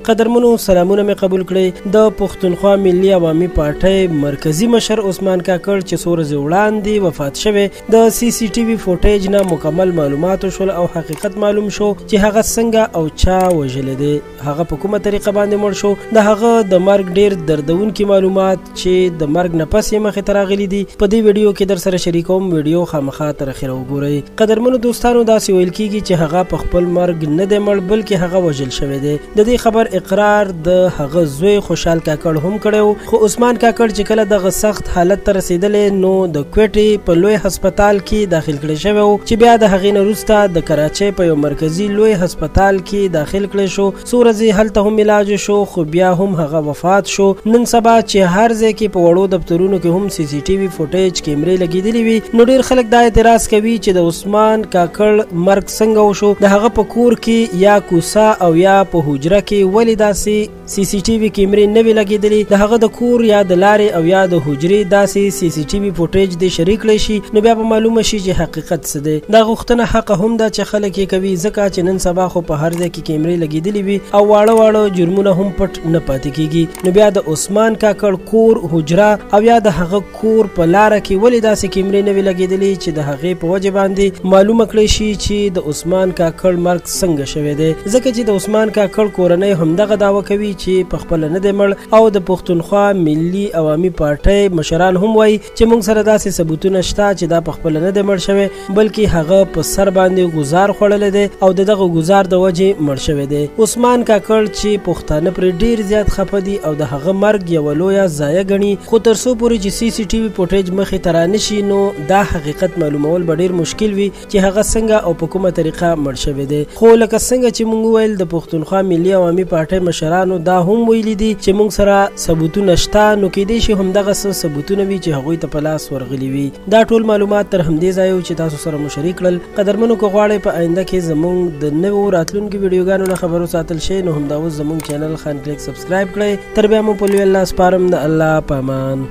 قدرمنو سلامونه مې قبول کړئ. د پښتونخوا ملي عوامي پارټۍ مرکزی مشر عثمان کاکړ چې څو ورځې وړاندې وفات شوی، د سی سی ټي وي فوټیج نه مکمل معلومات وشول او حقیقت معلوم شو چې هغه څنګه او چا وژلی دی، هغه په کومه طریقه باندې مړ شو. د هغه د مرګ ډیر دردونکي معلومات چې د مرګ نه پس یې مخې ته راغلي دي په دې ویډیو کې در سره شریکوم. ویډیو خامخا تر اخره وګورئ. قدرمنو دوستانو، داسې ویل کیږي چې هغه په خپل مرګ نه دی مړ بلکې هغه وژل شوی دی. د دې خبر اقرار د هغه زوی خوشحال کاکړ هم کړی، خو عثمان کاکړ چې کله دغه سخت حالت ته رسیدلی نو د کوټې په لوی هسپتال کې داخل کړی شوی و چې بیا د هغې نه وروسته د کراچۍ په یو مرکزي لوی هسپتال کې داخل کړی شو. څو ورځې هلته هم علاج شو خو بیا هم هغه وفات شو. نن سبا چې هر ځای کې په وړو دفترونو کې هم سی سی ټي وي فوټیج کیمرې لګېدلې وي، نو ډېر خلک دا اعتراض کوي چې د عثمان کاکړ مرګ څنګه وشو، د هغه په کور کې یا کوڅه او یا په حجره کې ولې داسې سی سی ټي وي کیمرې نه وي لګېدلې، د هغه د کور یا د لارې او یا د حجرې داسې سی سی ټي وي فوټیج دې شریک کړی شي، نو بیا به معلومه شي چې حقیقت څه دی. دا غوښتنه حق هم ده چې خلک یې کوي، ځکه چې نن سبا خو په هر ځای کې کیمرې لګېدلې وي او واړه واړه جرمونه هم پټ نه پاتې کیږي. نو بیا د عثمان کاکړ کور، حجره او یا د هغه کور په لاره کې ولې داسې کیمرې نه وي لګېدلې چې د هغې په وجه باندې معلومه کړی شي چې د عثمان کاکړ مرګ څنګه شوی دی. ځکه چې د عثمان کاکړ کورنۍ همدغه دعوه کوي چې په خپله نه دی مړ، او د پښتونخوا ملي عوامي پارټۍ مشران هم وایي چې موږ سره داسې ثبوتونه شته چې دا په خپله نه دی مړ شوی بلکې هغه په سر باندې ګزار خوړلی دی او د دغه ګزار د وجې مړ شوی دی. عثمان کاکړ چې پښتانه پرې ډیر زیات خفه دي او د هغه مرګ یوه لویه ضایع ګڼي، خو تر څو پورې چې سی سی ټي وي فوټیج مخې ته رانشي نو دا حقیقت معلومول به ډیر مشکل وي چې هغه څنګه او په کومه طریقه مړ شوی دی. خو لکه څنګه چې موږ وویل د پښتونخوا ملي عوامي پارټۍ مشرانو دا هم ویلي دي چې موږ سره ثبوتونه شته، نو کیدای شي همدغه څه ثبوتونه وي چې هغوی ته په لاس ورغلي وي. دا ټول معلومات تر همدې ځایه چې تاسو سره مو شریک کړل. قدرمنو که غواړئ په آینده کې زموږ د نویو راتلونکو ویډیوګانو نه خبر وساتل شئ نو همدا اوس زموږ چینل خان کلیک سبسکرایب کړئ. تر بیا مو په لوی الله سپارم، د الله په امان.